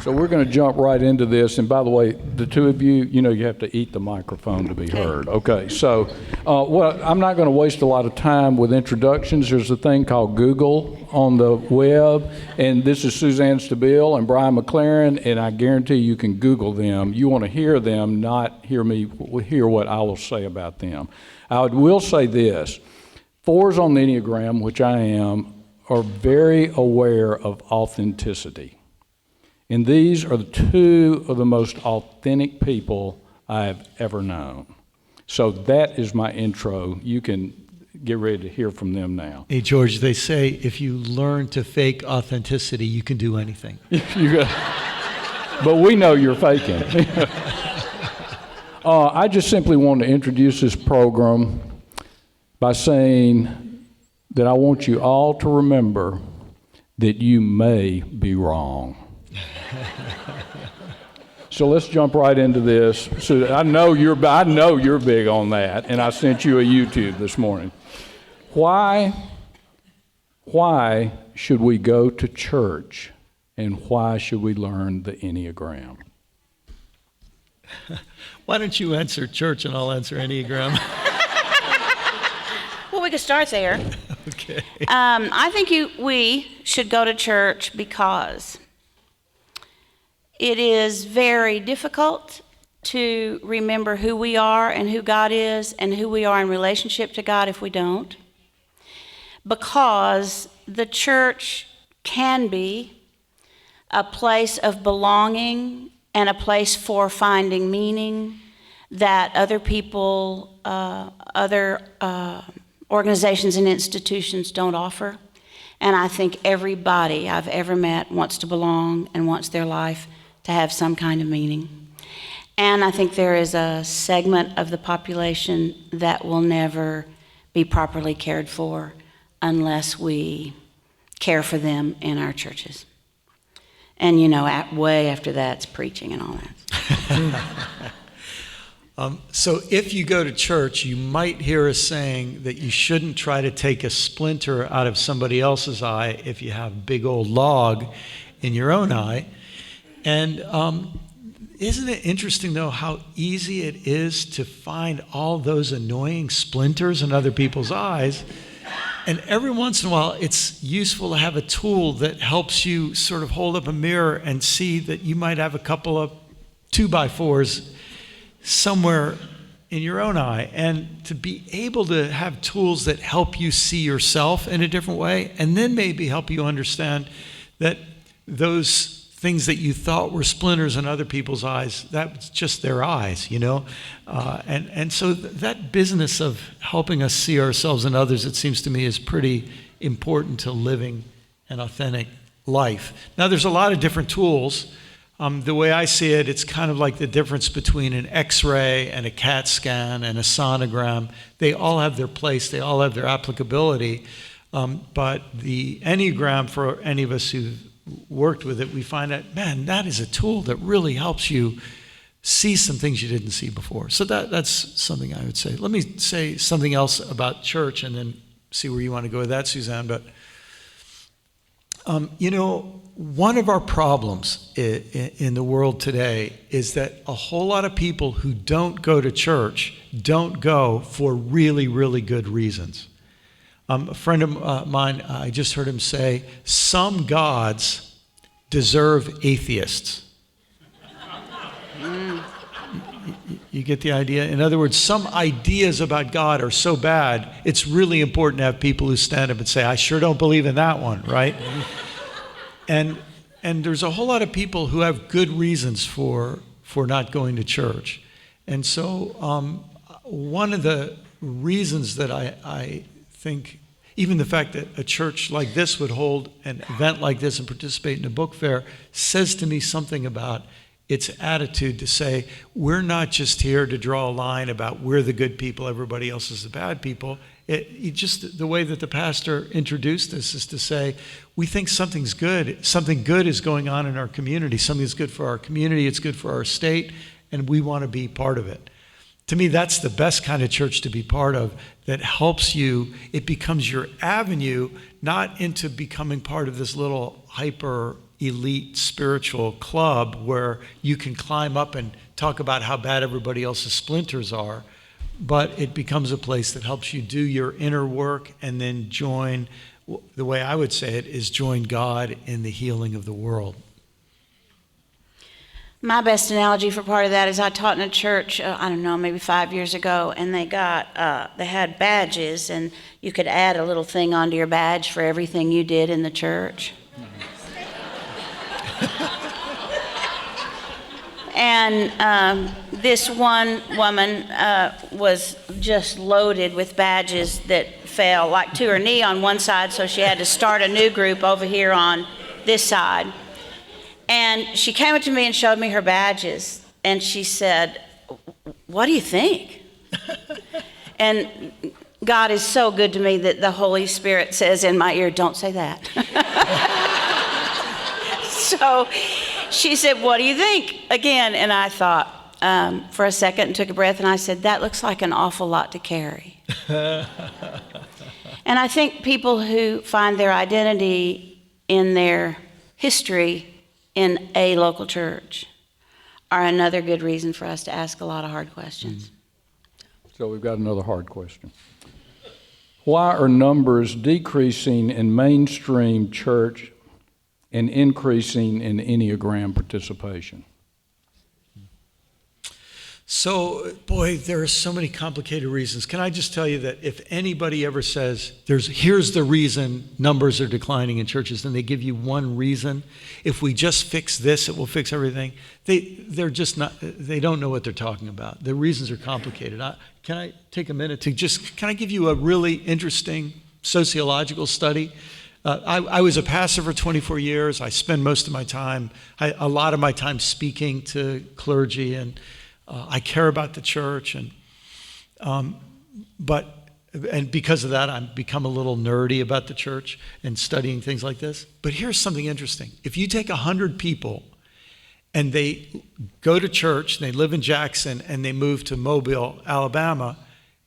So we're going to jump right into this. And by the way, the two of you, you have to eat the microphone to be heard. Okay, so I'm not going to waste a lot of time with introductions. There's a thing called Google on the web, and this is Suzanne Stabile and Brian McLaren, and I guarantee you can Google them. You want to hear them, not hear what I will say about them. I will say this. 4s on the Enneagram, which I am, are very aware of authenticity. And these are the two of the most authentic people I have ever known. So that is my intro. You can get ready to hear from them now. Hey, George, they say if you learn to fake authenticity, you can do anything. But we know you're faking. I just simply want to introduce this program by saying that I want you all to remember that you may be wrong. So let's jump right into this. So I know you're big on that, and I sent you a YouTube this morning. Why should we go to church, and why should we learn the Enneagram? Why don't you answer church and I'll answer Enneagram? Well, we could start there. Okay. I think we should go to church because it is very difficult to remember who we are and who God is and who we are in relationship to God if we don't. Because the church can be a place of belonging and a place for finding meaning that other people, other organizations and institutions don't offer. And I think everybody I've ever met wants to belong and wants their life to have some kind of meaning. And I think there is a segment of the population that will never be properly cared for unless we care for them in our churches. And way after that, it's preaching and all that. So if you go to church, you might hear us saying that you shouldn't try to take a splinter out of somebody else's eye if you have a big old log in your own eye. And isn't it interesting, though, how easy it is to find all those annoying splinters in other people's eyes? And every once in a while, it's useful to have a tool that helps you sort of hold up a mirror and see that you might have a couple of 2x4s somewhere in your own eye. And to be able to have tools that help you see yourself in a different way, and then maybe help you understand that those things that you thought were splinters in other people's eyes, that's just their eyes, and so that business of helping us see ourselves and others, it seems to me, is pretty important to living an authentic life. Now, there's a lot of different tools. The way I see it, it's kind of like the difference between an X-ray and a CAT scan and a sonogram. They all have their place, they all have their applicability, but the Enneagram, for any of us who've worked with it, we find that, man, that is a tool that really helps you see some things you didn't see before. So that's something I would say. Let me say something else about church and then see where you want to go with that, Suzanne. But, one of our problems in the world today is that a whole lot of people who don't go to church don't go for really, really good reasons. A friend of mine, I just heard him say, some gods deserve atheists. You get the idea? In other words, some ideas about God are so bad, it's really important to have people who stand up and say, I sure don't believe in that one, right? And there's a whole lot of people who have good reasons for not going to church. And so one of the reasons that I think, even the fact that a church like this would hold an event like this and participate in a book fair says to me something about its attitude to say, we're not just here to draw a line about we're the good people, everybody else is the bad people. Just the way that the pastor introduced this is to say, we think something good is going on in our community, something that's good for our community, it's good for our state, and we want to be part of it. To me, that's the best kind of church to be part of, that helps you. It becomes your avenue, not into becoming part of this little hyper elite spiritual club where you can climb up and talk about how bad everybody else's splinters are, but it becomes a place that helps you do your inner work and then join, the way I would say it, is join God in the healing of the world. My best analogy for part of that is I taught in a church, I don't know, maybe 5 years ago, and they had badges, and you could add a little thing onto your badge for everything you did in the church. And this one woman was just loaded with badges that fell like to her knee on one side, so she had to start a new group over here on this side. And she came up to me and showed me her badges, and she said, "What do you think?" And God is so good to me that the Holy Spirit says in my ear, "Don't say that." So she said, "What do you think?" Again, and I thought for a second and took a breath, and I said, "That looks like an awful lot to carry." And I think people who find their identity in their history in a local church are another good reason for us to ask a lot of hard questions. So we've got another hard question. Why are numbers decreasing in mainstream church and increasing in Enneagram participation? So, boy, there are so many complicated reasons. Can I just tell you that if anybody ever says, here's the reason numbers are declining in churches, and they give you one reason, if we just fix this, it will fix everything, they're just not, they don't know what they're talking about. The reasons are complicated. Can I take a minute to can I give you a really interesting sociological study? I was a pastor for 24 years. I spend most of my time, a lot of my time speaking to clergy, and I care about the church, and because of that, I've become a little nerdy about the church and studying things like this. But here's something interesting. If you take 100 people and they go to church, they live in Jackson, and they move to Mobile, Alabama,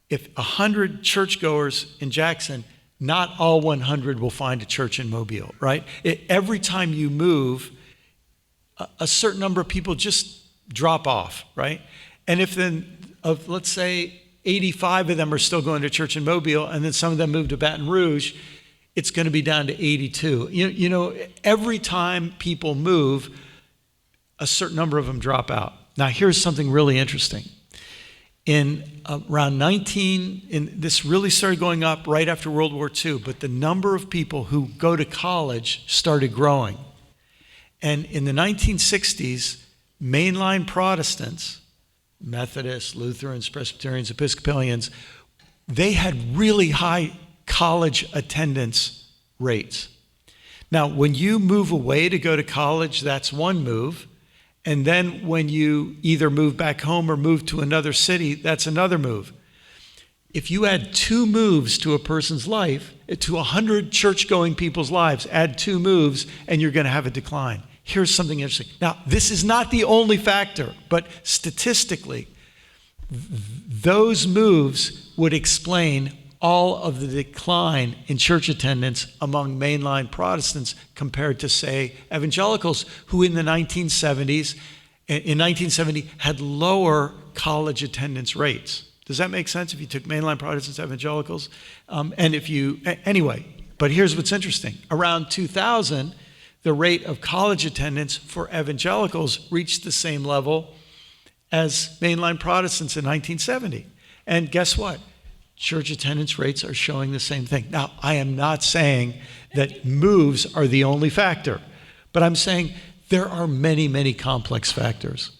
if 100 churchgoers in Jackson, not all 100 will find a church in Mobile, right? Every time you move, a certain number of people just drop off, right? And if then, let's say 85 of them are still going to church in Mobile, and then some of them move to Baton Rouge, it's going to be down to 82. You know, every time people move, a certain number of them drop out. Now, here's something really interesting. In around this really started going up right after World War II, but the number of people who go to college started growing. And in the 1960s, mainline Protestants, Methodists, Lutherans, Presbyterians, Episcopalians, they had really high college attendance rates. Now, when you move away to go to college, that's one move. And then when you either move back home or move to another city, that's another move. If you add 2 moves to a person's life, to 100 church-going people's lives, add 2 moves, and you're going to have a decline. Here's something interesting. Now, this is not the only factor, but statistically, those moves would explain all of the decline in church attendance among mainline Protestants compared to, say, evangelicals, who in 1970 had lower college attendance rates. Does that make sense if you took mainline Protestants, evangelicals? Anyway, but here's what's interesting. Around 2000, the rate of college attendance for evangelicals reached the same level as mainline Protestants in 1970. And guess what? Church attendance rates are showing the same thing. Now, I am not saying that moves are the only factor, but I'm saying there are many, many complex factors.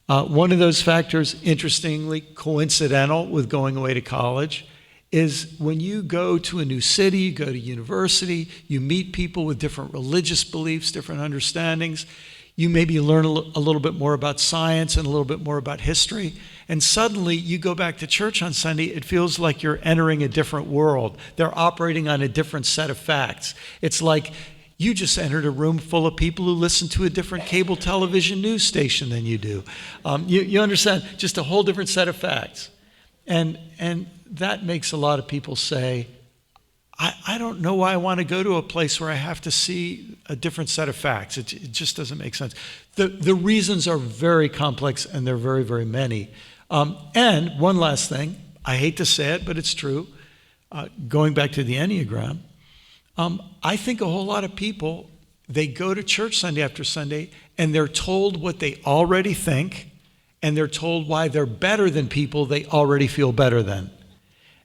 One of those factors, interestingly coincidental with going away to college, is when you go to a new city, you go to university, you meet people with different religious beliefs, different understandings. You maybe learn a little bit more about science and a little bit more about history. And suddenly you go back to church on Sunday, it feels like you're entering a different world. They're operating on a different set of facts. It's like you just entered a room full of people who listen to a different cable television news station than you do. You understand, just a whole different set of facts. And that makes a lot of people say, I don't know why I want to go to a place where I have to see a different set of facts. It just doesn't make sense. The reasons are very complex, and they're very, very many. And one last thing, I hate to say it, but it's true. Going back to the Enneagram, I think a whole lot of people, they go to church Sunday after Sunday, and they're told what they already think, and they're told why they're better than people they already feel better than.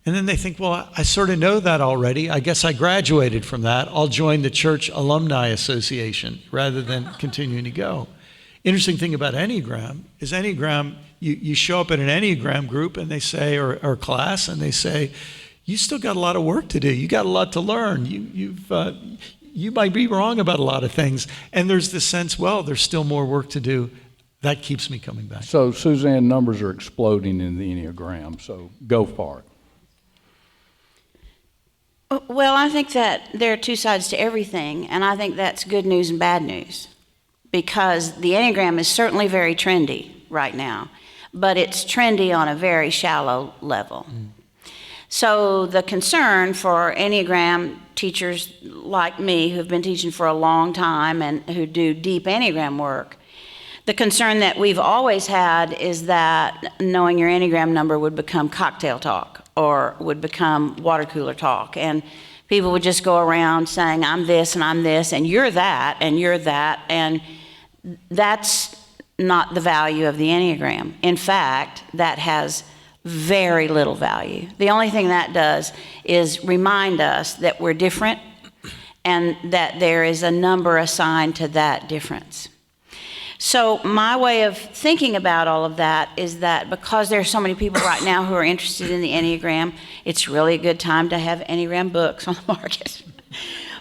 And then they think, well, I sort of know that already. I guess I graduated from that. I'll join the church alumni association rather than continuing to go. Interesting thing about Enneagram is you show up at an Enneagram group and they say, or class, and they say, you still got a lot of work to do. You got a lot to learn. You might be wrong about a lot of things. And there's this sense, well, there's still more work to do. That keeps me coming back. So, Suzanne, numbers are exploding in the Enneagram, so go for it. Well, I think that there are two sides to everything, and I think that's good news and bad news, because the Enneagram is certainly very trendy right now, but it's trendy on a very shallow level. So the concern for Enneagram teachers like me, who've been teaching for a long time and who do deep Enneagram work, the concern that we've always had is that knowing your Enneagram number would become cocktail talk or would become water cooler talk. And people would just go around saying, I'm this and you're that, and that's not the value of the Enneagram. In fact, that has very little value. The only thing that does is remind us that we're different and that there is a number assigned to that difference. So my way of thinking about all of that is that because there are so many people right now who are interested in the Enneagram, it's really a good time to have Enneagram books on the market.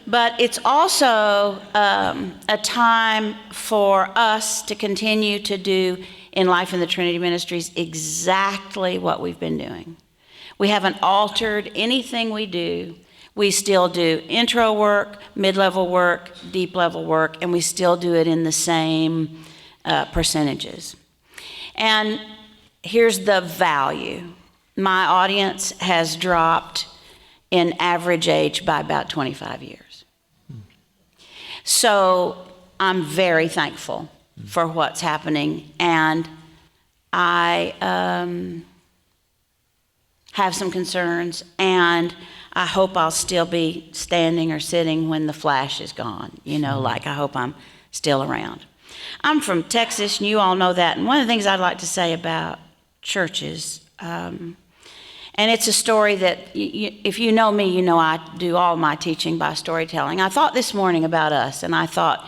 But it's also a time for us to continue to do in Life in the Trinity Ministries exactly what we've been doing. We haven't altered anything we do. We still do intro work, mid-level work, deep-level work, and we still do it in the same percentages. And here's the value. My audience has dropped in average age by about 25 years. So I'm very thankful for what's happening, and I have some concerns, and I hope I'll still be standing or sitting when the flash is gone. Like I hope I'm still around. I'm from Texas, and you all know that. And one of the things I'd like to say about churches, and it's a story that, if you know me, you know I do all my teaching by storytelling. I thought this morning about us, and I thought,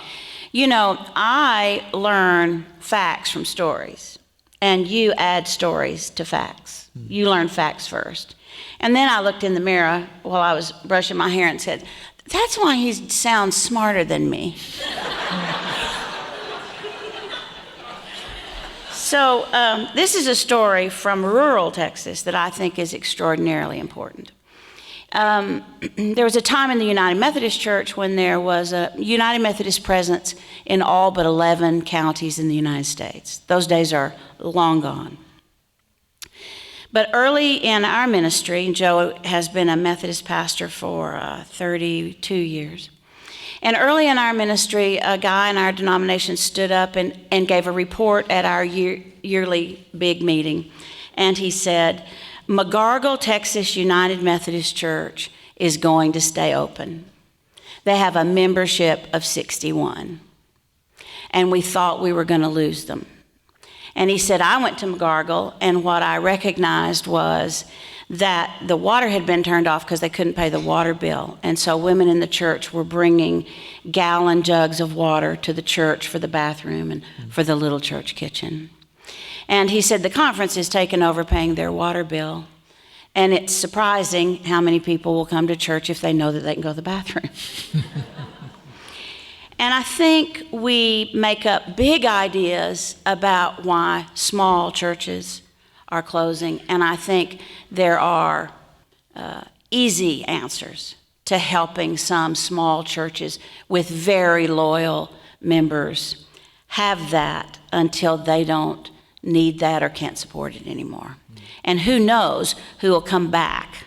I learn facts from stories, and you add stories to facts. You learn facts first. And then I looked in the mirror while I was brushing my hair and said, that's why he sounds smarter than me. So this is a story from rural Texas that I think is extraordinarily important. There was a time in the United Methodist Church when there was a United Methodist presence in all but 11 counties in the United States. Those days are long gone. But early in our ministry, Joe has been a Methodist pastor for 32 years. And early in our ministry, a guy in our denomination stood up and gave a report at our yearly big meeting. And he said, McGargle, Texas United Methodist Church is going to stay open. They have a membership of 61. And we thought we were going to lose them. And he said, I went to McGargle, and what I recognized was that the water had been turned off because they couldn't pay the water bill. And so women in the church were bringing gallon jugs of water to the church for the bathroom and for the little church kitchen. And he said the conference is taken over paying their water bill. And it's surprising how many people will come to church if they know that they can go to the bathroom. And I think we make up big ideas about why small churches are closing, and I think there are easy answers to helping some small churches with very loyal members have that until they don't need that or can't support it anymore. And who knows who will come back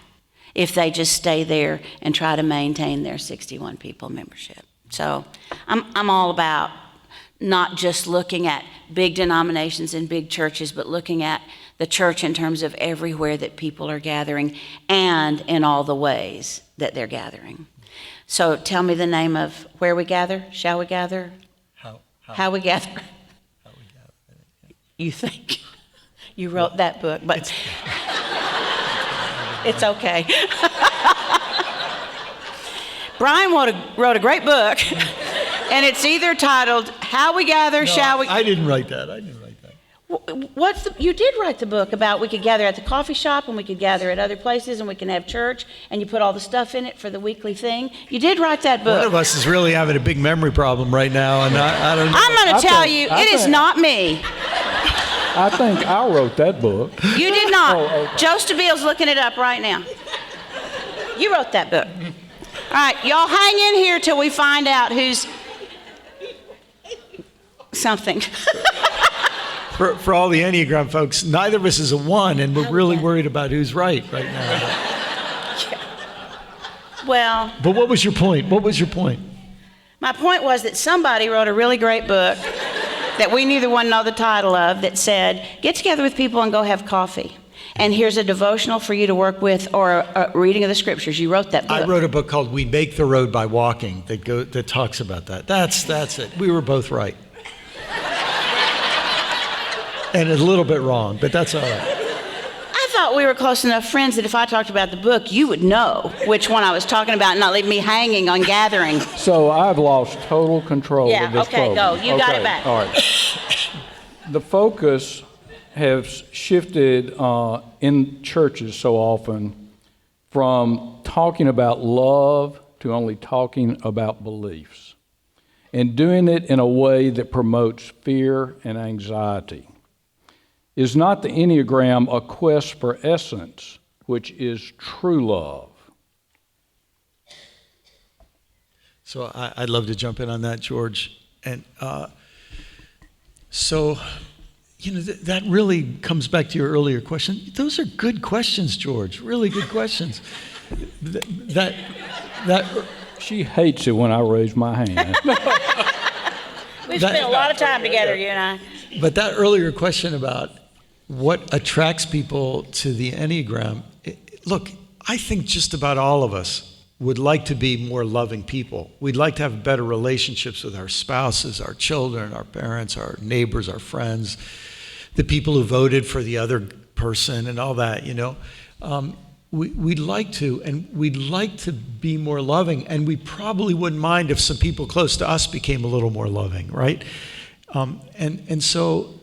if they just stay there and try to maintain their 61 people membership. So I'm all about not just looking at big denominations and big churches, but looking at the church in terms of everywhere that people are gathering and in all the ways that they're gathering. So tell me the name of where we gather, shall we gather? How we gather. How we gather. You think you wrote that book, but it's okay. Brian wrote a great book, and it's either titled How We Gather, Shall We... I didn't write that. You did write the book about we could gather at the coffee shop and we could gather at other places and we can have church, and you put all the stuff in it for the weekly thing. You did write that book. One of us is really having a big memory problem right now, and I don't know. I'm going to tell you, it is not me. I think I wrote that book. You did not. Oh, okay. Joe Stabile's looking it up right now. You wrote that book. All right, y'all hang in here till we find out who's something. For all the Enneagram folks, neither of us is a 1, and we're really worried about who's right now. Yeah. Well. But what was your point? My point was that somebody wrote a really great book that we neither one know the title of that said, get together with people and go have coffee. And here's a devotional for you to work with, or a reading of the scriptures. You wrote that book. I wrote a book called We Make the Road by Walking that talks about that. That's it. We were both right. And a little bit wrong, but that's all right. I thought we were close enough friends that if I talked about the book, you would know which one I was talking about and not leave me hanging on gathering. So I've lost total control of this program. Go. You got it back. All right. The focus has shifted in churches so often from talking about love to only talking about beliefs, and doing it in a way that promotes fear and anxiety. Is not the Enneagram a quest for essence, which is true love? So I'd love to jump in on that, George. And that really comes back to your earlier question. Those are good questions, George. Really good questions. She hates it when I raise my hand. We've spent a lot of time together, you and I. But that earlier question about what attracts people to the Enneagram, look, I think just about all of us would like to be more loving people. We'd like to have better relationships with our spouses, our children, our parents, our neighbors, our friends, the people who voted for the other person and all that, We'd like to, and we'd like to be more loving, and we probably wouldn't mind if some people close to us became a little more loving, right? And so,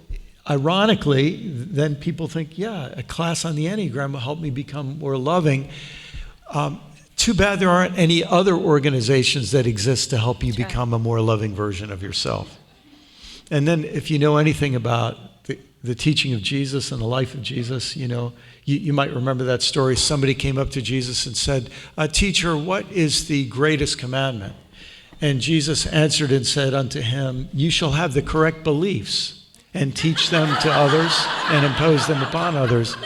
ironically, then people think, yeah, a class on the Enneagram will help me become more loving. Too bad there aren't any other organizations that exist to help you become a more loving version of yourself. And then if you know anything about the teaching of Jesus and the life of Jesus, you might remember that story. Somebody came up to Jesus and said, teacher, what is the greatest commandment? And Jesus answered and said unto him, you shall have the correct beliefs and teach them to others and impose them upon others.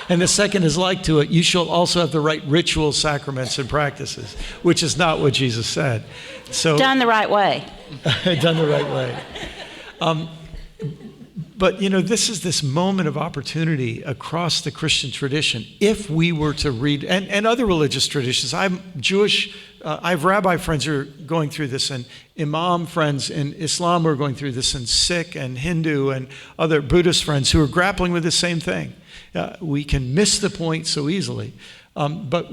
And the second is like to it, you shall also have the right rituals, sacraments, and practices, which is not what Jesus said. So done the right way. Done the right way. But, this is this moment of opportunity across the Christian tradition. If we were to read, and other religious traditions, I'm Jewish, I have rabbi friends who are going through this, and imam friends in Islam who are going through this, and Sikh and Hindu and other Buddhist friends who are grappling with the same thing. We can miss the point so easily. But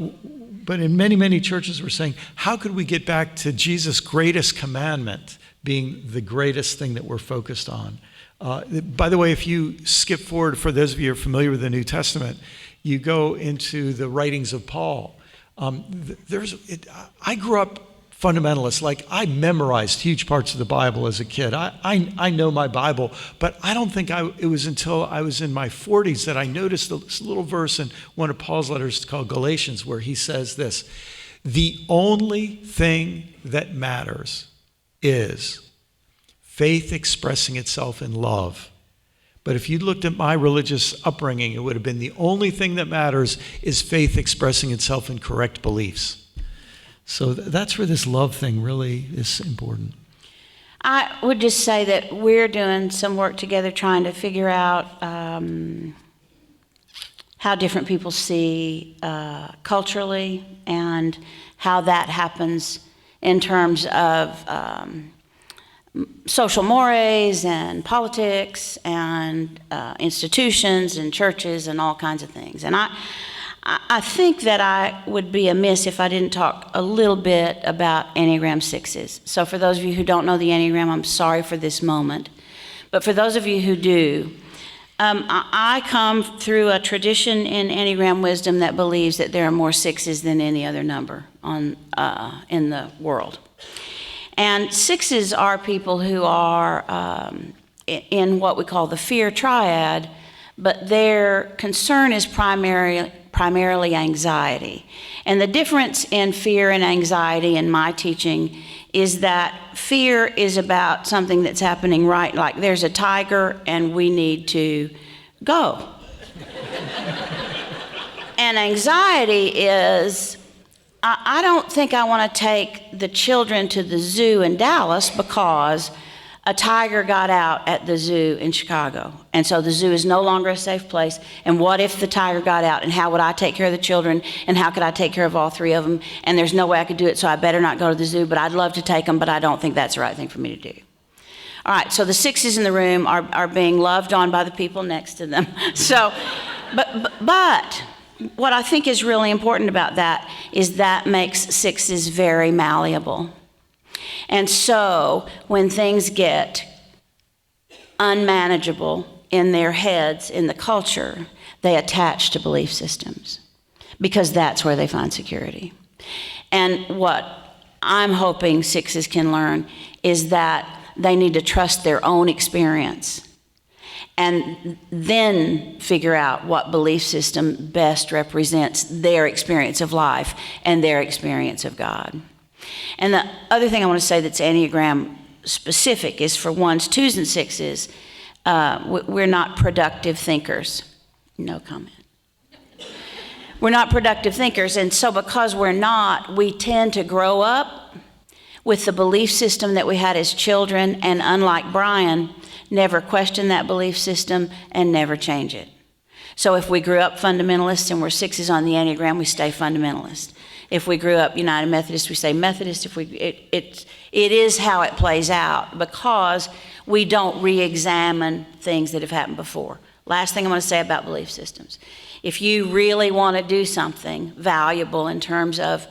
in many, many churches we're saying, how could we get back to Jesus' greatest commandment being the greatest thing that we're focused on? By the way, if you skip forward, for those of you who are familiar with the New Testament, you go into the writings of Paul. I grew up fundamentalist. Like, I memorized huge parts of the Bible as a kid. I know my Bible, but I don't think it was until I was in my 40s that I noticed this little verse in one of Paul's letters called Galatians, where he says this: the only thing that matters is faith expressing itself in love, But if you looked at my religious upbringing, it would have been the only thing that matters is faith expressing itself in correct beliefs. So that's where this love thing really is important. I would just say that we're doing some work together trying to figure out how different people see culturally and how that happens in terms of social mores and politics and institutions and churches and all kinds of things. And I think that I would be amiss if I didn't talk a little bit about Enneagram 6s. So for those of you who don't know the Enneagram, I'm sorry for this moment. But for those of you who do, I come through a tradition in Enneagram wisdom that believes that there are more 6s than any other number in the world. And 6s are people who are in what we call the fear triad, but their concern is primarily anxiety. And the difference in fear and anxiety in my teaching is that fear is about something that's happening right, like there's a tiger and we need to go. And anxiety is, I don't think I want to take the children to the zoo in Dallas because a tiger got out at the zoo in Chicago. And so the zoo is no longer a safe place. And what if the tiger got out? And how would I take care of the children? And how could I take care of all three of them? And there's no way I could do it, so I better not go to the zoo. But I'd love to take them, but I don't think that's the right thing for me to do. All right, so the 6s in the room are being loved on by the people next to them. So, but what I think is really important about that is that makes 6s very malleable. And so when things get unmanageable in their heads, in the culture, they attach to belief systems because that's where they find security. And what I'm hoping 6s can learn is that they need to trust their own experience and then figure out what belief system best represents their experience of life and their experience of God. And the other thing I want to say that's Enneagram specific is for 1s, 2s, and 6s, we're not productive thinkers. No comment. We're not productive thinkers, and so because we're not, we tend to grow up with the belief system that we had as children, and unlike Brian, never question that belief system and never change it. So if we grew up fundamentalists and we're 6s on the Enneagram, we stay fundamentalist. If we grew up United Methodist, we stay Methodist. It is how it plays out because we don't re-examine things that have happened before. Last thing I want to say about belief systems. If you really want to do something valuable in terms of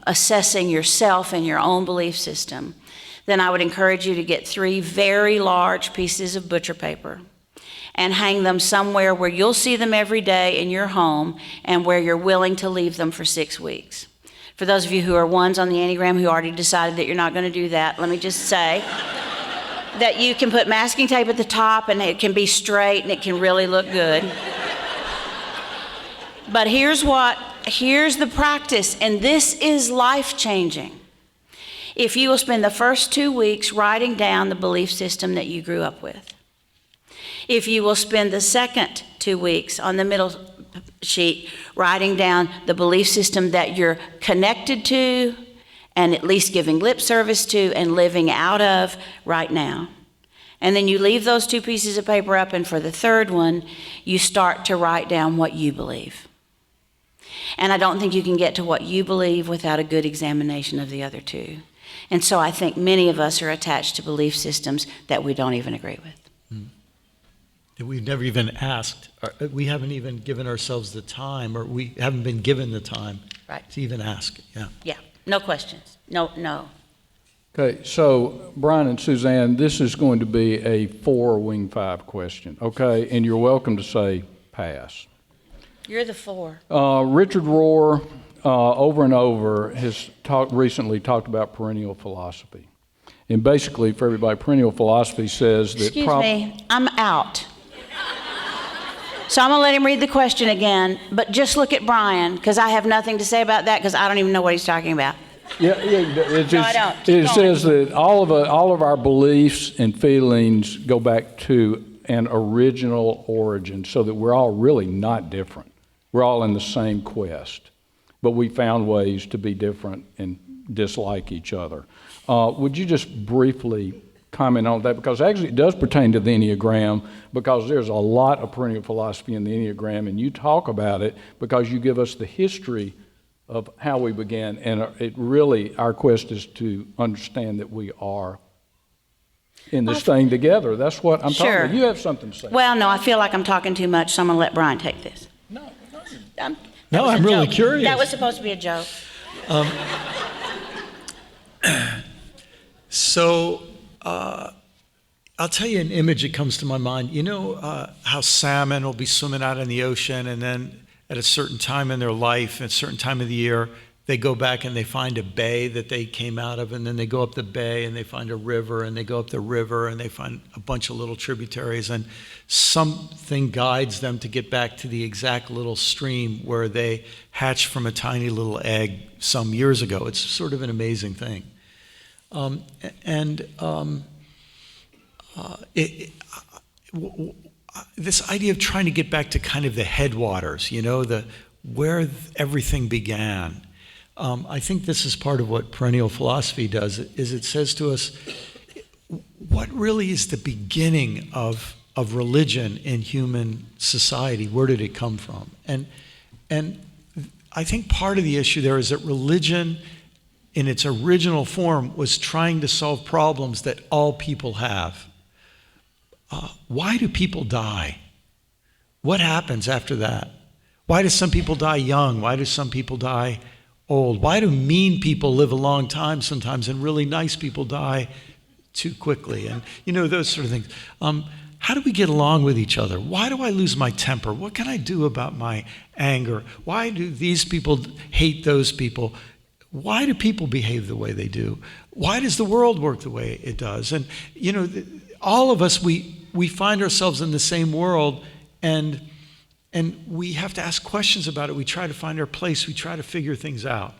assessing yourself and your own belief system, then I would encourage you to get 3 very large pieces of butcher paper and hang them somewhere where you'll see them every day in your home and where you're willing to leave them for 6 weeks. For those of you who are 1s on the Enneagram who already decided that you're not going to do that, let me just say that you can put masking tape at the top and it can be straight and it can really look good. But here's the practice, and this is life-changing. If you will spend the first 2 weeks writing down the belief system that you grew up with, if you will spend the second 2 weeks on the middle sheet writing down the belief system that you're connected to and at least giving lip service to and living out of right now. And then you leave those 2 pieces of paper up, and for the third one, you start to write down what you believe. And I don't think you can get to what you believe without a good examination of the other 2. And so I think many of us are attached to belief systems that we don't even agree with. That we've never even asked. We haven't even given ourselves the time, or we haven't been given the time to even ask. Yeah, no questions. No. Okay, so Brian and Suzanne, this is going to be a 4 wing 5 question, okay? And you're welcome to say pass. You're the 4. Richard Rohr, over and over, has recently talked about perennial philosophy. And basically, for everybody, perennial philosophy says that... Excuse me, I'm out. So I'm going to let him read the question again, but just look at Brian, because I have nothing to say about that, because I don't even know what he's talking about. Yeah, it just, no, I don't. It says that all of our beliefs and feelings go back to and original origin, so that we're all really not different. We're all in the same quest, but we found ways to be different and dislike each other. Would you just briefly comment on that? Because actually it does pertain to the Enneagram, because there's a lot of perennial philosophy in the Enneagram, and you talk about it because you give us the history of how we began, and it really, our quest is to understand that we are in this thing together. That's what I'm talking about. You have something to say. Well, no, I feel like I'm talking too much, so I'm going to let Brian take this. No. I'm really curious. That was supposed to be a joke. So I'll tell you an image that comes to my mind. You know how salmon will be swimming out in the ocean, and then at a certain time in their life, at a certain time of the year, they go back and they find a bay that they came out of, and then they go up the bay and they find a river, and they go up the river and they find a bunch of little tributaries, and something guides them to get back to the exact little stream where they hatched from a tiny little egg some years ago. It's sort of an amazing thing. This idea of trying to get back to kind of the headwaters, you know, where everything began. I think this is part of what perennial philosophy does, is it says to us, what really is the beginning of religion in human society? Where did it come from? And I think part of the issue there is that religion in its original form was trying to solve problems that all people have. Why do people die? What happens after that? Why do some people die young? Why do some people die old? Why do mean people live a long time sometimes and really nice people die too quickly? And, you know, those sort of things. How do we get along with each other? Why do I lose my temper? What can I do about my anger? Why do these people hate those people? Why do people behave the way they do? Why does the world work the way it does? And, you know, all of us, we find ourselves in the same world, and we have to ask questions about it. We try to find our place. We try to figure things out.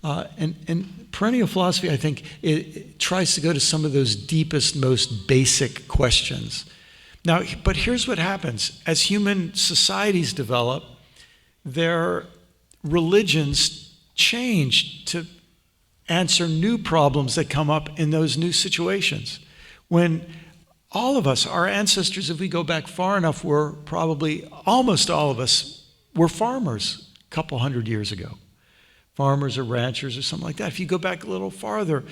And perennial philosophy, I think, it tries to go to some of those deepest, most basic questions. Now, but here's what happens. As human societies develop, their religions change to answer new problems that come up in those new situations. When all of us, our ancestors, if we go back far enough, were probably, almost all of us, were farmers a couple hundred years ago. Farmers or ranchers or something like that. If you go back a little farther,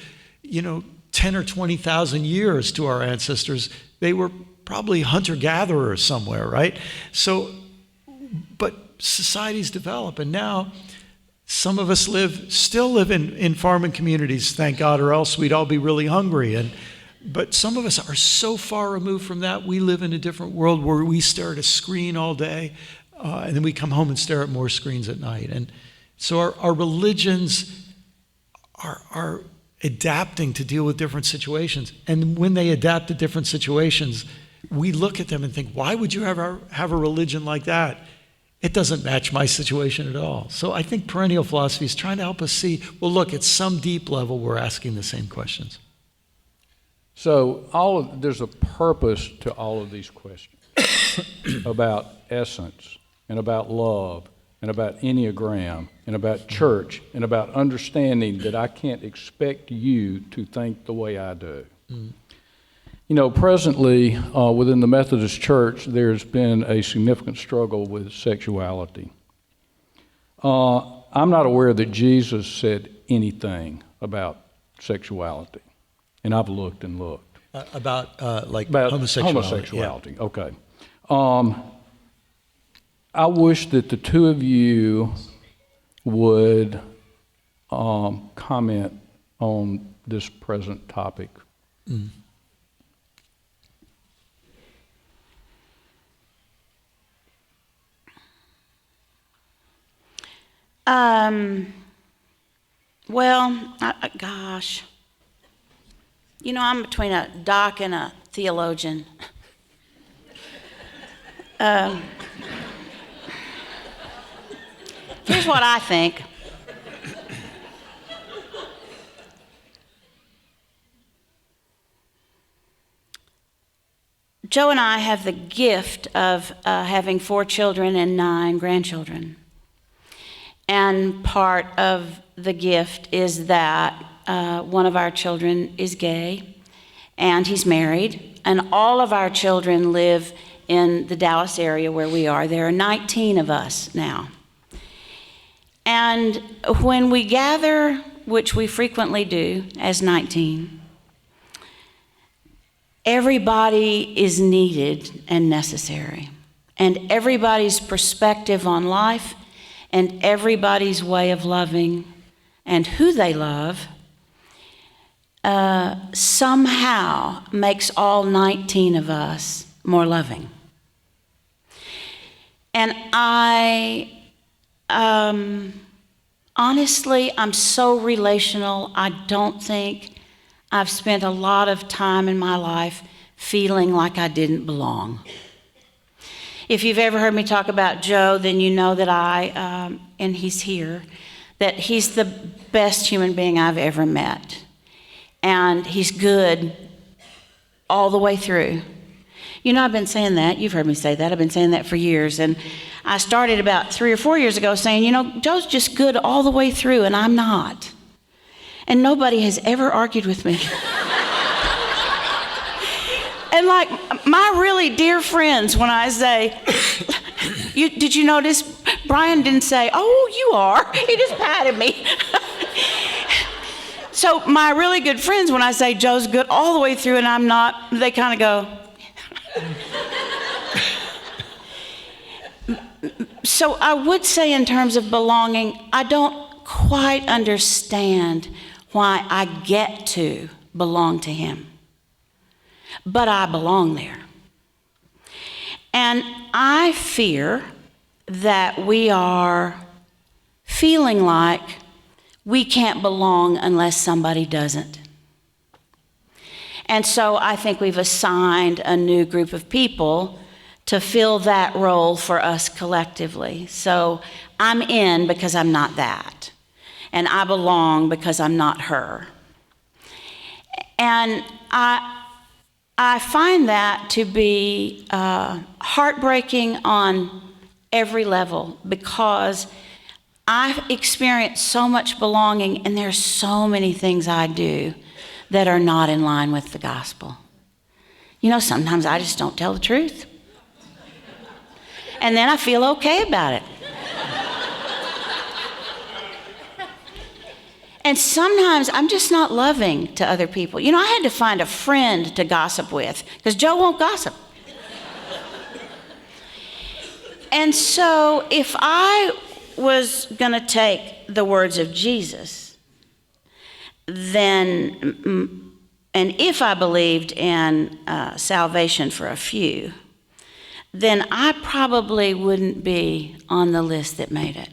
10 or 20,000 years to our ancestors, they were probably hunter-gatherers somewhere, right? So, but societies develop, and now some of us still live in farming communities, thank God, or else we'd all be really hungry. But some of us are so far removed from that, we live in a different world where we stare at a screen all day, and then we come home and stare at more screens at night. And so our religions are adapting to deal with different situations. And when they adapt to different situations, we look at them and think, why would you have a religion like that? It doesn't match my situation at all. So I think perennial philosophy is trying to help us see, well, look, at some deep level, we're asking the same questions. So there's a purpose to all of these questions about essence and about love and about Enneagram and about church and about understanding that I can't expect you to think the way I do. Mm. Presently within the Methodist Church, there's been a significant struggle with sexuality. I'm not aware that Jesus said anything about sexuality, and I've looked and looked. About homosexuality. Yeah. Okay. I wish that the two of you would comment on this present topic. Mm. Gosh. I'm between a doc and a theologian. Here's what I think. Joe and I have the gift of having 4 children and 9 grandchildren. And part of the gift is that one of our children is gay, and he's married, and all of our children live in the Dallas area where we are. There are 19 of us now. And when we gather, which we frequently do as 19, everybody is needed and necessary. And everybody's perspective on life and everybody's way of loving and who they love somehow makes all 19 of us more loving. And honestly, I'm so relational. I don't think I've spent a lot of time in my life feeling like I didn't belong. If you've ever heard me talk about Joe, then you know that and he's here, that he's the best human being I've ever met. And he's good all the way through. You know, I've been saying that. You've heard me say that. I've been saying that for years. And I started about 3 or 4 years ago saying, you know, Joe's just good all the way through, and I'm not. And nobody has ever argued with me. And like my really dear friends, when I say, did you notice Brian didn't say, oh, you are. He just patted me. So my really good friends, when I say Joe's good all the way through and I'm not, they kind of go. So I would say in terms of belonging, I don't quite understand why I get to belong to him. But I belong there. And I fear that we are feeling like we can't belong unless somebody doesn't. And so I think we've assigned a new group of people to fill that role for us collectively. So I'm in because I'm not that. And I belong because I'm not her. And I find that to be heartbreaking on every level, because I've experienced so much belonging, and there's so many things I do that are not in line with the gospel. You know, sometimes I just don't tell the truth. And then I feel okay about it. And sometimes I'm just not loving to other people. You know, I had to find a friend to gossip with, because Joe won't gossip. And so if I was going to take the words of Jesus, then, and if I believed in salvation for a few, then I probably wouldn't be on the list that made it.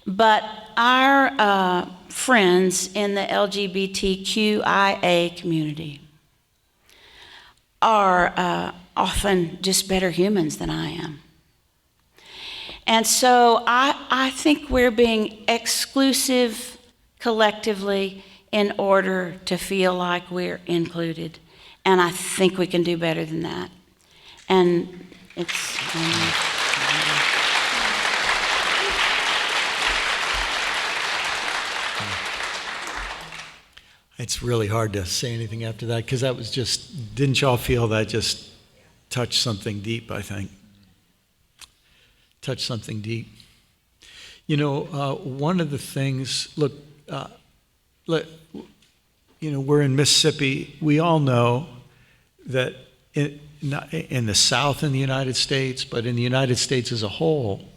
But our friends in the LGBTQIA community are often just better humans than I am. And so I think we're being exclusive collectively in order to feel like we're included. And I think we can do better than that. And it's... It's really hard to say anything after that, because that was just, didn't y'all feel that just touched something deep, I think? Touched something deep. You know, one of the things, look, you know, we're in Mississippi. We all know that in the South in the United States, but in the United States as a whole,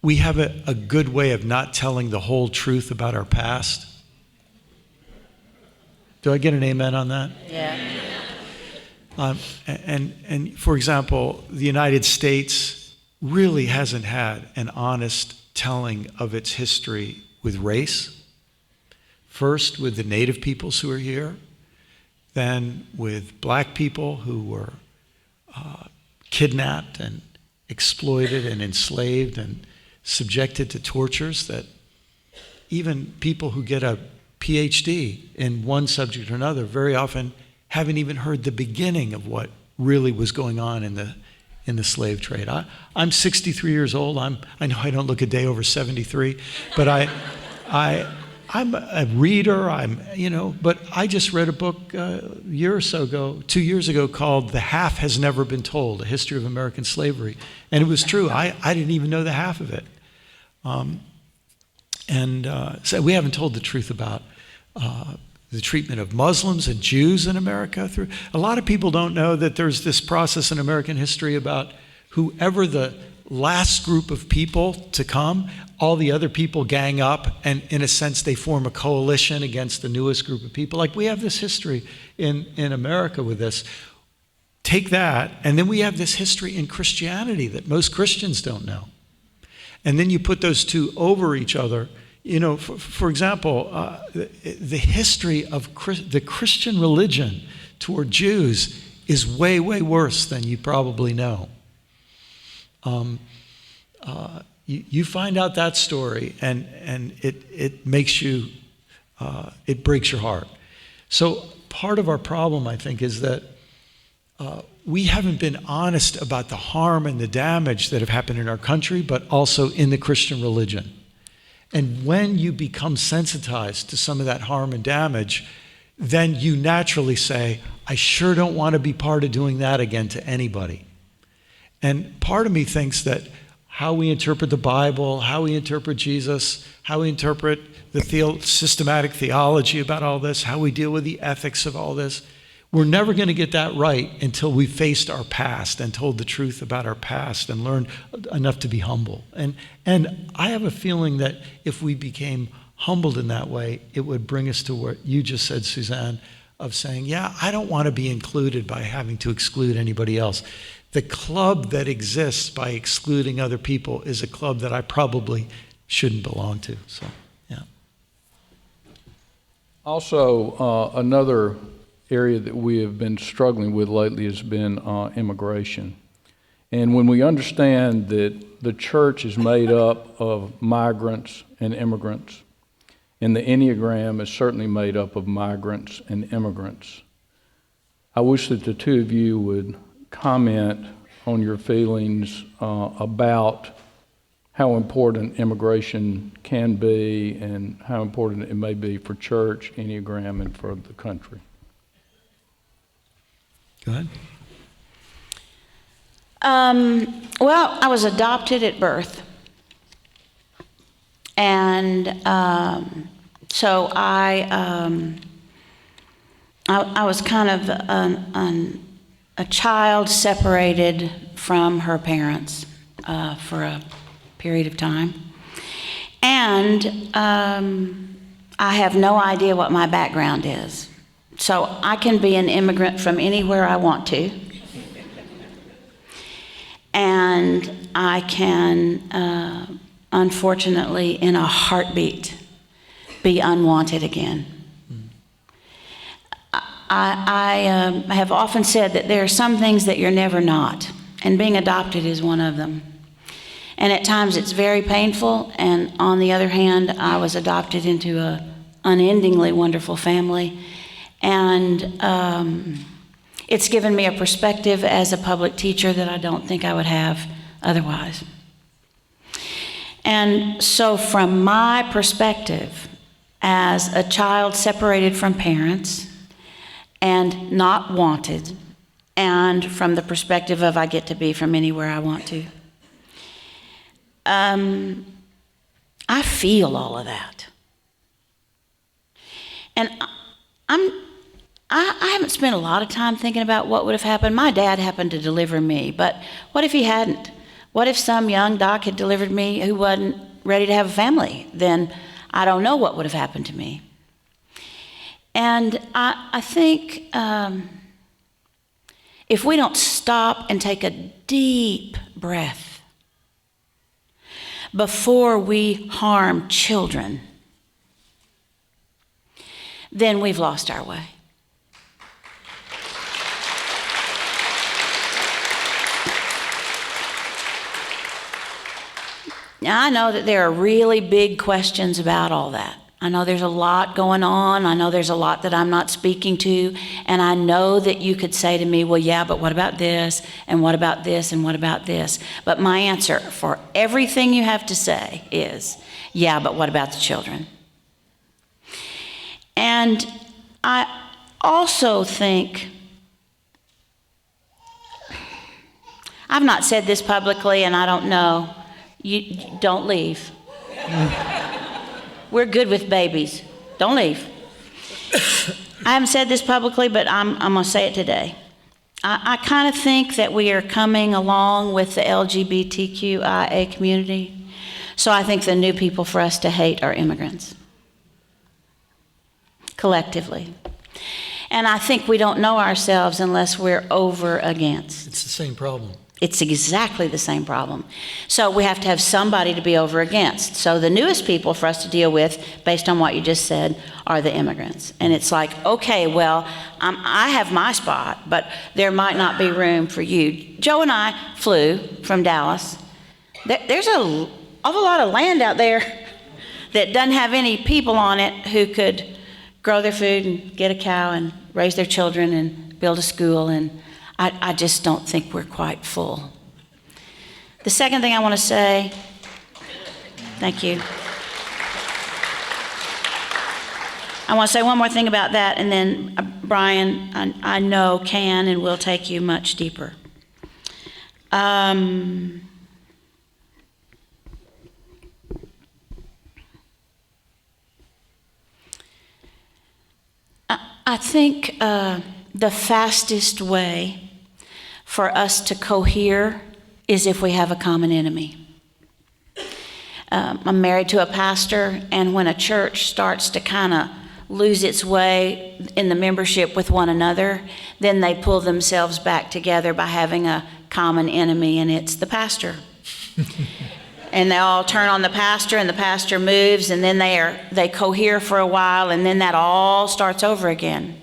we have a good way of not telling the whole truth about our past. Do I get an amen on that? Yeah. And for example, the United States really hasn't had an honest telling of its history with race. First with the native peoples who are here, then with black people who were kidnapped and exploited and enslaved and subjected to tortures that even people who get a PhD in one subject or another very often haven't even heard the beginning of what really was going on in the slave trade. I'm 63 years old. I know I don't look a day over 73, but I'm a reader. But I just read a book a year or so ago, 2 years ago, called "The Half Has Never Been Told: A History of American Slavery," and it was true. I didn't even know the half of it, so we haven't told the truth about the treatment of Muslims and Jews in America. A lot of people don't know that there's this process in American history about whoever the last group of people to come, all the other people gang up, and in a sense they form a coalition against the newest group of people. Like we have this history in America with this. Take that, and then we have this history in Christianity that most Christians don't know. And then you put those two over each other. For example, the history of the Christian religion toward Jews is way, way worse than you probably know. You find out that story, and it makes you, it breaks your heart. So part of our problem, I think, is that we haven't been honest about the harm and the damage that have happened in our country, but also in the Christian religion. And when you become sensitized to some of that harm and damage, then you naturally say, I sure don't want to be part of doing that again to anybody. And part of me thinks that how we interpret the Bible, how we interpret Jesus, how we interpret the systematic theology about all this, how we deal with the ethics of all this, we're never going to get that right until we've faced our past and told the truth about our past and learned enough to be humble. And I have a feeling that if we became humbled in that way, it would bring us to what you just said, Suzanne, of saying, yeah, I don't want to be included by having to exclude anybody else. The club that exists by excluding other people is a club that I probably shouldn't belong to. So, yeah. Also, another area that we have been struggling with lately has been immigration. And when we understand that the church is made up of migrants and immigrants, and the Enneagram is certainly made up of migrants and immigrants, I wish that the two of you would comment on your feelings about how important immigration can be and how important it may be for church, Enneagram, and for the country. Go ahead. Well, I was adopted at birth. And so I was kind of a child separated from her parents for a period of time. And I have no idea what my background is. So I can be an immigrant from anywhere I want to. And I can, unfortunately, in a heartbeat, be unwanted again. I have often said that there are some things that you're never not, and being adopted is one of them. And at times it's very painful, and on the other hand, I was adopted into an unendingly wonderful family. And it's given me a perspective as a public teacher that I don't think I would have otherwise. And so from my perspective, as a child separated from parents and not wanted, and from the perspective of I get to be from anywhere I want to, I feel all of that. And I haven't spent a lot of time thinking about what would have happened. My dad happened to deliver me, but what if he hadn't? What if some young doc had delivered me who wasn't ready to have a family? Then I don't know what would have happened to me. And I think if we don't stop and take a deep breath before we harm children, then we've lost our way. Now, I know that there are really big questions about all that. I know there's a lot going on. I know there's a lot that I'm not speaking to. And I know that you could say to me, well, yeah, but what about this? And what about this? And what about this? But my answer for everything you have to say is, yeah, but what about the children? And I also think, I've not said this publicly, and I don't know. You don't leave. We're good with babies. Don't leave. I haven't said this publicly, but I'm going to say it today. I kind of think that we are coming along with the LGBTQIA community. So I think the new people for us to hate are immigrants, collectively. And I think we don't know ourselves unless we're over against. It's the same problem. It's exactly the same problem. So we have to have somebody to be over against. So the newest people for us to deal with, based on what you just said, are the immigrants. And it's like, okay, well, I have my spot, but there might not be room for you. Joe and I flew from Dallas. There's an awful lot of land out there that doesn't have any people on it who could grow their food and get a cow and raise their children and build a school, and I just don't think we're quite full. The second thing I want to say, thank you. I want to say one more thing about that, and then Brian, I know can and will take you much deeper. I think the fastest way for us to cohere is if we have a common enemy. I'm married to a pastor, and when a church starts to kind of lose its way in the membership with one another, then they pull themselves back together by having a common enemy, and it's the pastor. And they all turn on the pastor, and the pastor moves, and then they cohere for a while, and then that all starts over again.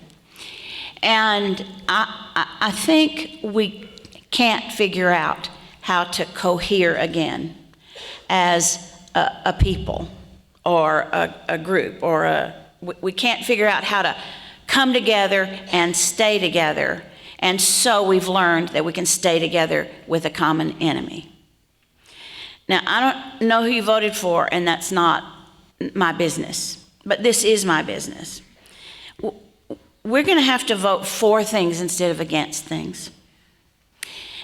And I think we can't figure out how to cohere again as a people or a group, or we can't figure out how to come together and stay together. And so we've learned that we can stay together with a common enemy. Now, I don't know who you voted for, and that's not my business, but this is my business. We're going to have to vote for things instead of against things.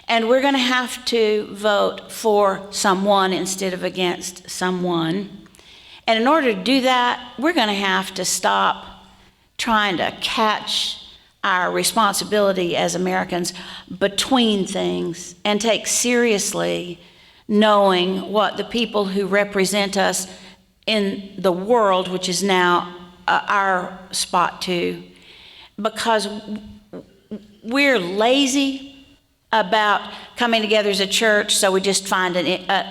And we're going to have to vote for someone instead of against someone. And in order to do that, we're going to have to stop trying to catch our responsibility as Americans between things and take seriously knowing what the people who represent us in the world, which is now our spot too, because we're lazy about coming together as a church, so we just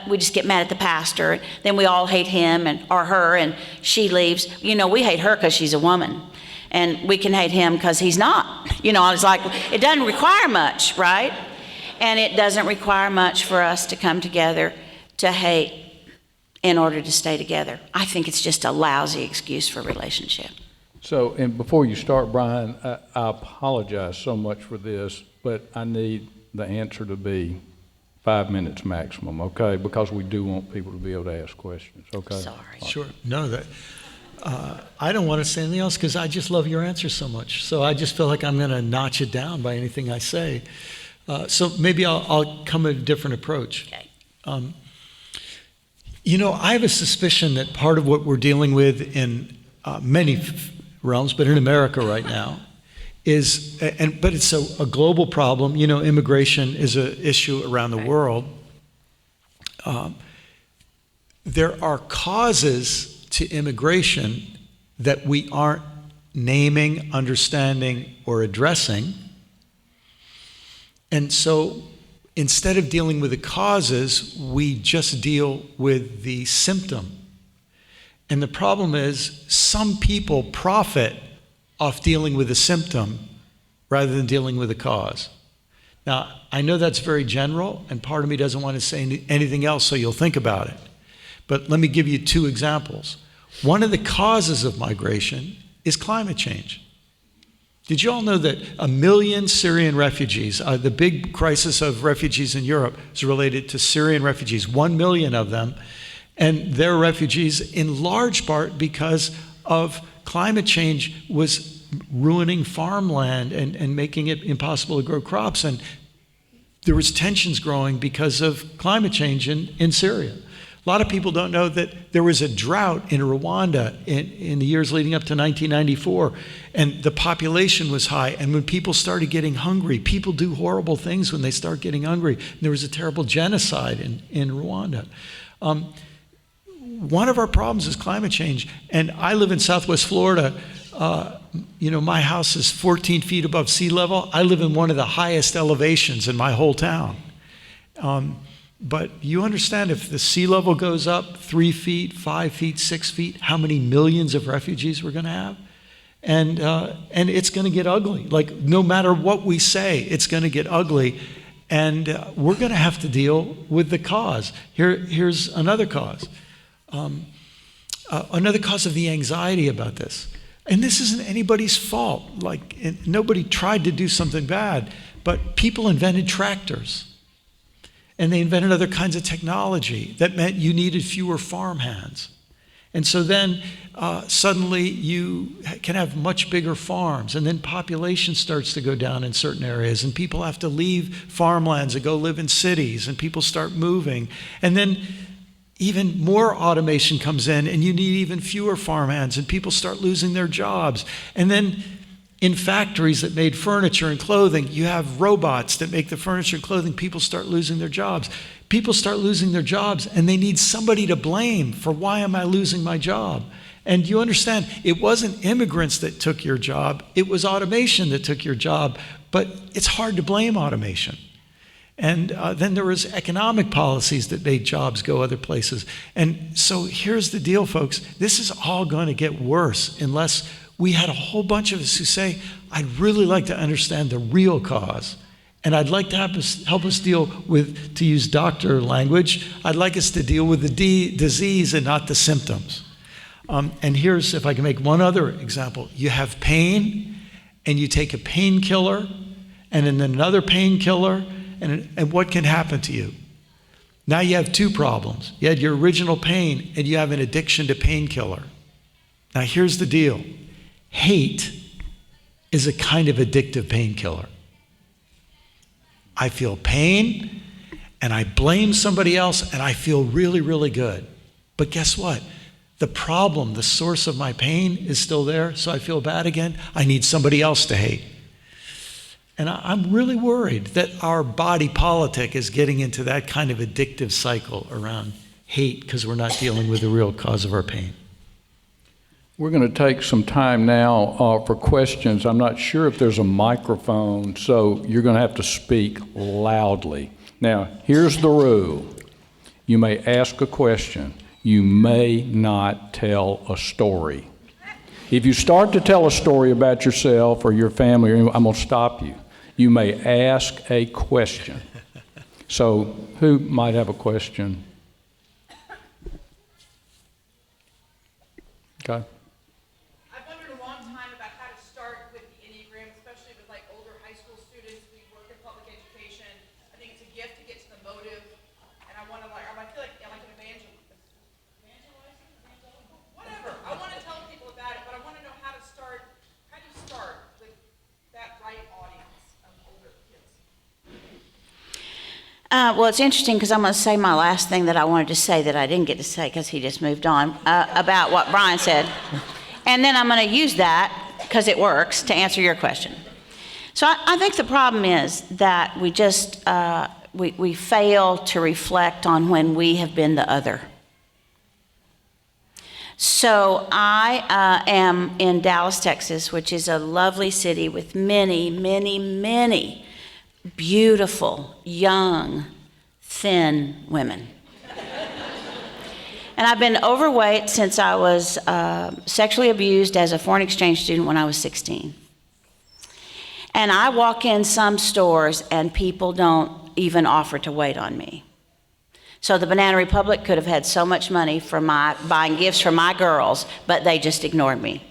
we just get mad at the pastor, then we all hate him or her, and she leaves. You know, we hate her because she's a woman, and we can hate him because he's not. You know, I was like, it doesn't require much, right? And it doesn't require much for us to come together to hate in order to stay together. I think it's just a lousy excuse for relationship. So, and before you start, Brian, I apologize so much for this, but I need the answer to be 5 minutes maximum, okay? Because we do want people to be able to ask questions, okay? Sorry. Sure. No, I don't want to say anything else because I just love your answer so much. So I just feel like I'm going to notch it down by anything I say. So maybe I'll come at a different approach. Okay. You know, I have a suspicion that part of what we're dealing with in many realms, but in America right now, but it's a global problem. You know, immigration is an issue around the world. There are causes to immigration that we aren't naming, understanding, or addressing. And so instead of dealing with the causes, we just deal with the symptom. And the problem is some people profit off dealing with the symptom rather than dealing with the cause. Now, I know that's very general, and part of me doesn't want to say anything else, so you'll think about it. But let me give you two examples. One of the causes of migration is climate change. Did you all know that 1 million Syrian refugees, the big crisis of refugees in Europe is related to Syrian refugees, 1 million of them, and they're refugees in large part because of climate change was ruining farmland and making it impossible to grow crops. And there was tensions growing because of climate change in Syria. A lot of people don't know that there was a drought in Rwanda in the years leading up to 1994, and the population was high. And when people started getting hungry, people do horrible things when they start getting hungry. And there was a terrible genocide in Rwanda. One of our problems is climate change. And I live in Southwest Florida. My house is 14 feet above sea level. I live in one of the highest elevations in my whole town. But you understand, if the sea level goes up 3 feet, 5 feet, 6 feet, how many millions of refugees we're going to have? And it's going to get ugly. Like, no matter what we say, it's going to get ugly. And we're going to have to deal with the cause. Here's another cause. Another cause of the anxiety about this. And this isn't anybody's fault. Nobody tried to do something bad, but people invented tractors. And they invented other kinds of technology that meant you needed fewer farm hands. And so then suddenly you can have much bigger farms, and then population starts to go down in certain areas, and people have to leave farmlands and go live in cities, and people start moving. And then even more automation comes in, and you need even fewer farm hands, and people start losing their jobs. And then in factories that made furniture and clothing, you have robots that make the furniture and clothing. People start losing their jobs. People start losing their jobs, and they need somebody to blame for, why am I losing my job? And you understand, it wasn't immigrants that took your job. It was automation that took your job. But it's hard to blame automation. And then there was economic policies that made jobs go other places. And so here's the deal, folks. This is all going to get worse unless we had a whole bunch of us who say, I'd really like to understand the real cause. And I'd like to help us deal with, to use doctor language, I'd like us to deal with the disease and not the symptoms. And here's, if I can make one other example. You have pain, and you take a painkiller, and then another painkiller, and what can happen to you? Now you have two problems. You had your original pain, and you have an addiction to painkiller. Now here's the deal. Hate is a kind of addictive painkiller. I feel pain, and I blame somebody else, and I feel really, really good. But guess what? The problem, the source of my pain is still there, so I feel bad again. I need somebody else to hate. And I'm really worried that our body politic is getting into that kind of addictive cycle around hate because we're not dealing with the real cause of our pain. We're going to take some time now for questions. I'm not sure if there's a microphone, so you're going to have to speak loudly. Now, here's the rule. You may ask a question. You may not tell a story. If you start to tell a story about yourself or your family, I'm going to stop you. You may ask a question. So, who might have a question? Okay. I've wondered a long time about how to start with the Enneagram, especially with like older high school students. We work in public education. I think it's a gift to get to the motive, and I want to I feel like an evangelist, whatever. I want to tell people about it, but I want to know how to start. How do you start with that right audience of older kids? Well, it's interesting because I'm going to say my last thing that I wanted to say that I didn't get to say because he just moved on about what Brian said. And then I'm going to use that, because it works, to answer your question. So I think the problem is that we just, we fail to reflect on when we have been the other. So I am in Dallas, Texas, which is a lovely city with many, many, many beautiful, young, thin women. And I've been overweight since I was sexually abused as a foreign exchange student when I was 16. And I walk in some stores and people don't even offer to wait on me. So the Banana Republic could have had so much money for buying gifts for my girls, but they just ignored me.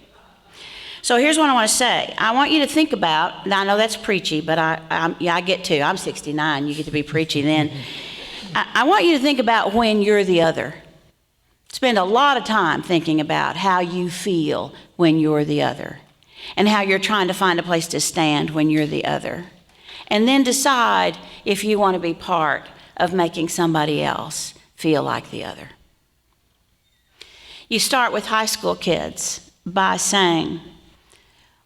So here's what I want to say. I want you to think about, now I know that's preachy, but I get to. I'm 69, you get to be preachy then. I want you to think about when you're the other. Spend a lot of time thinking about how you feel when you're the other, and how you're trying to find a place to stand when you're the other. And then decide if you want to be part of making somebody else feel like the other. You start with high school kids by saying,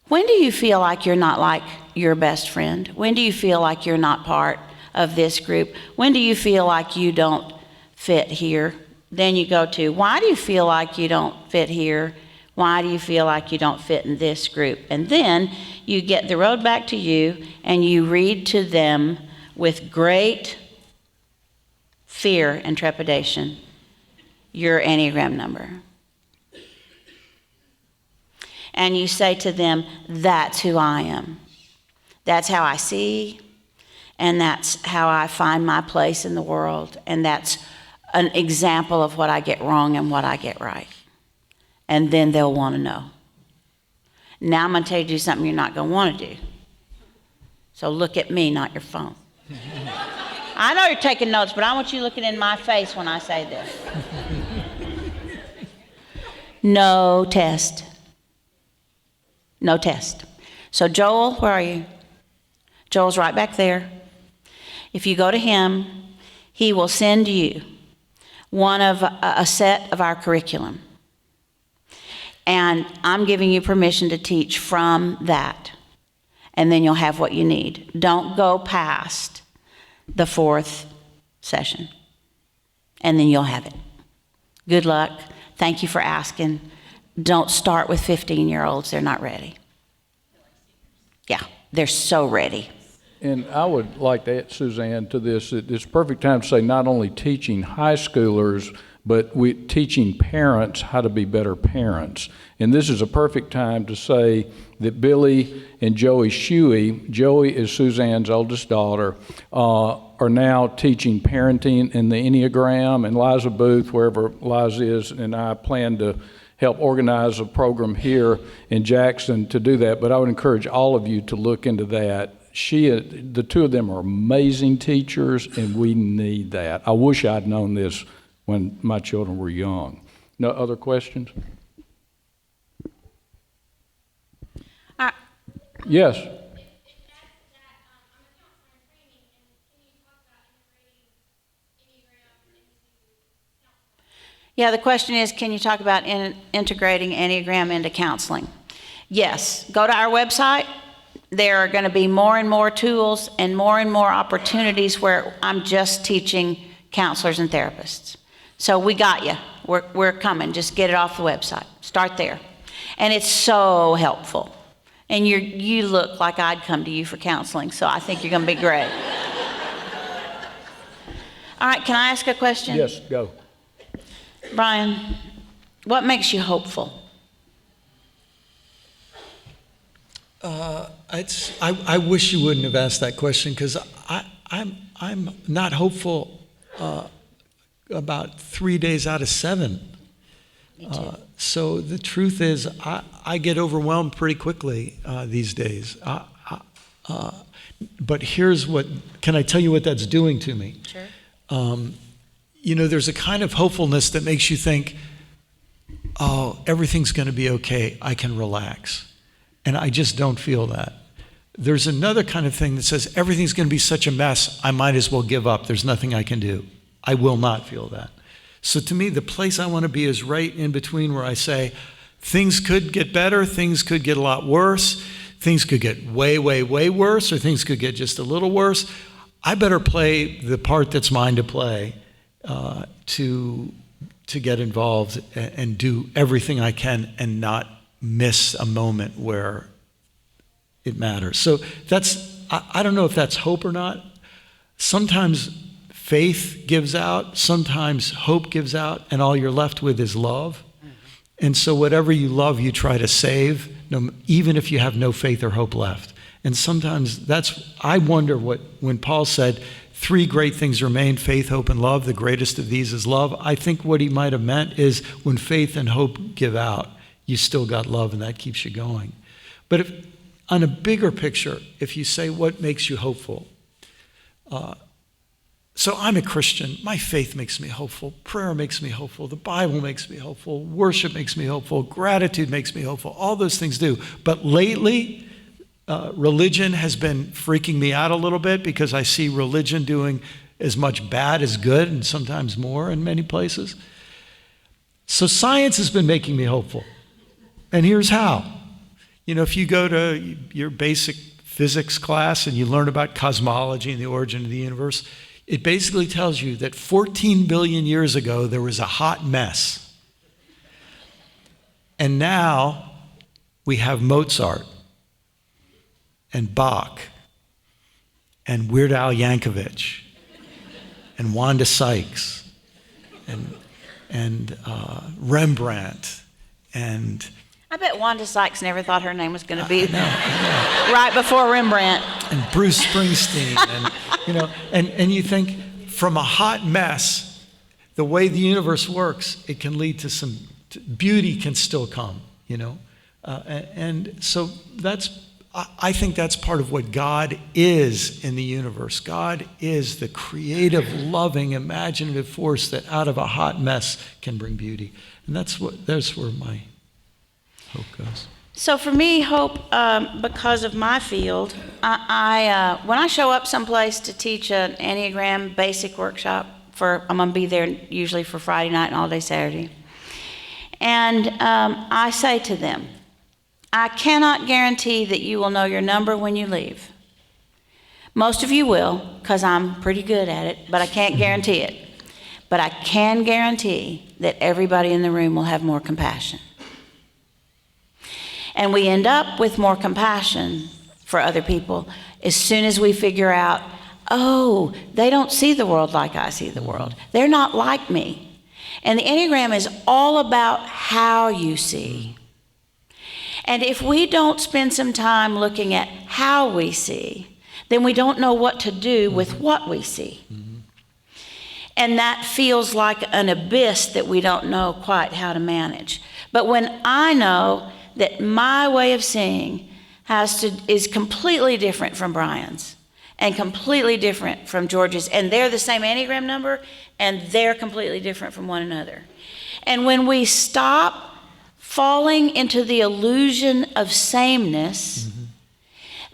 when do you feel like you're not like your best friend? When do you feel like you're not part of this group? When do you feel like you don't fit here? Then you go to, why do you feel like you don't fit here? Why do you feel like you don't fit in this group? And then you get the road back to you and you read to them with great fear and trepidation your Enneagram number. And you say to them, that's who I am. That's how I see, and that's how I find my place in the world, and that's an example of what I get wrong and what I get right. And then they'll want to know. Now I'm going to tell you to do something you're not going to want to do. So look at me, not your phone. I know you're taking notes, but I want you looking in my face when I say this. No test. No test. So Joel, where are you? Joel's right back there. If you go to him, he will send you one of a set of our curriculum. And I'm giving you permission to teach from that. And then you'll have what you need. Don't go past the 4th session. And then you'll have it. Good luck. Thank you for asking. Don't start with 15-year-olds. They're not ready. Yeah, they're so ready. And I would like to add, Suzanne, to this, that it's a perfect time to say not only teaching high schoolers, but teaching parents how to be better parents. And this is a perfect time to say that Billy and Joey Shuey, Joey is Suzanne's oldest daughter, are now teaching parenting in the Enneagram, and Liza Booth, wherever Liza is, and I plan to help organize a program here in Jackson to do that. But I would encourage all of you to look into that. The two of them are amazing teachers, and we need that. I wish I'd known this when my children were young. No other questions? Yes. Yeah, the question is, can you talk about integrating Enneagram into counseling? Yes. Go to our website. There are going to be more and more tools and more opportunities where I'm just teaching counselors and therapists. So we got you. We're coming. Just get it off the website. Start there. And it's so helpful. And you look like I'd come to you for counseling, so I think you're going to be great. All right, can I ask a question? Yes, go. Brian, what makes you hopeful? I wish you wouldn't have asked that question, because I'm not hopeful about 3 days out of 7. Me too. So the truth is, I get overwhelmed pretty quickly these days. But here's can I tell you what that's doing to me? Sure. There's a kind of hopefulness that makes you think, oh, everything's going to be okay. I can relax. And I just don't feel that. There's another kind of thing that says everything's going to be such a mess, I might as well give up. There's nothing I can do. I will not feel that. So to me, the place I want to be is right in between, where I say, things could get better, things could get a lot worse, things could get way, way, way worse, or things could get just a little worse. I better play the part that's mine to play to get involved and do everything I can and not miss a moment where it matters. So I don't know if that's hope or not. Sometimes faith gives out, sometimes hope gives out, and all you're left with is love. And so whatever you love, you try to save, even if you have no faith or hope left. And sometimes I wonder when Paul said, three great things remain: faith, hope, and love. The greatest of these is love. I think what he might have meant is when faith and hope give out, you still got love, and that keeps you going. But if, on a bigger picture, if you say, what makes you hopeful? So I'm a Christian. My faith makes me hopeful. Prayer makes me hopeful. The Bible makes me hopeful. Worship makes me hopeful. Gratitude makes me hopeful. All those things do. But lately, religion has been freaking me out a little bit, because I see religion doing as much bad as good, and sometimes more in many places. So science has been making me hopeful. And here's how. You know, if you go to your basic physics class and you learn about cosmology and the origin of the universe, it basically tells you that 14 billion years ago, there was a hot mess. And now we have Mozart and Bach and Weird Al Yankovic and Wanda Sykes and Rembrandt and... I bet Wanda Sykes never thought her name was going to be right before Rembrandt. And Bruce Springsteen, and you know, and you think, from a hot mess, the way the universe works, it can lead to some beauty can still come, you know, and so I think that's part of what God is in the universe. God is the creative, loving, imaginative force that out of a hot mess can bring beauty, and that's where my hope goes. So for me, hope, because of my field, when I show up someplace to teach an Enneagram basic workshop, I'm going to be there usually for Friday night and all day Saturday, and I say to them, I cannot guarantee that you will know your number when you leave. Most of you will, because I'm pretty good at it, but I can't guarantee it. But I can guarantee that everybody in the room will have more compassion. And we end up with more compassion for other people as soon as we figure out, oh, they don't see the world like I see the world. They're not like me. And the Enneagram is all about how you see. And if we don't spend some time looking at how we see, then we don't know what to do with what we see. And that feels like an abyss that we don't know quite how to manage. But when I know that my way of seeing is completely different from Brian's and completely different from George's, and they're the same Enneagram number, and they're completely different from one another. And when we stop falling into the illusion of sameness,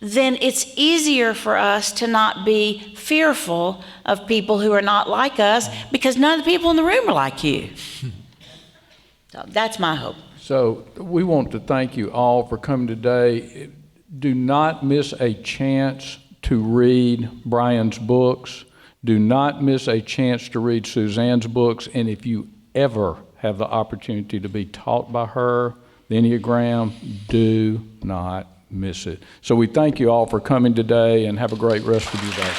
then it's easier for us to not be fearful of people who are not like us, because none of the people in the room are like you. So that's my hope. So we want to thank you all for coming today. Do not miss a chance to read Brian's books. Do not miss a chance to read Suzanne's books. And if you ever have the opportunity to be taught by her, the Enneagram, do not miss it. So we thank you all for coming today, and have a great rest of your day.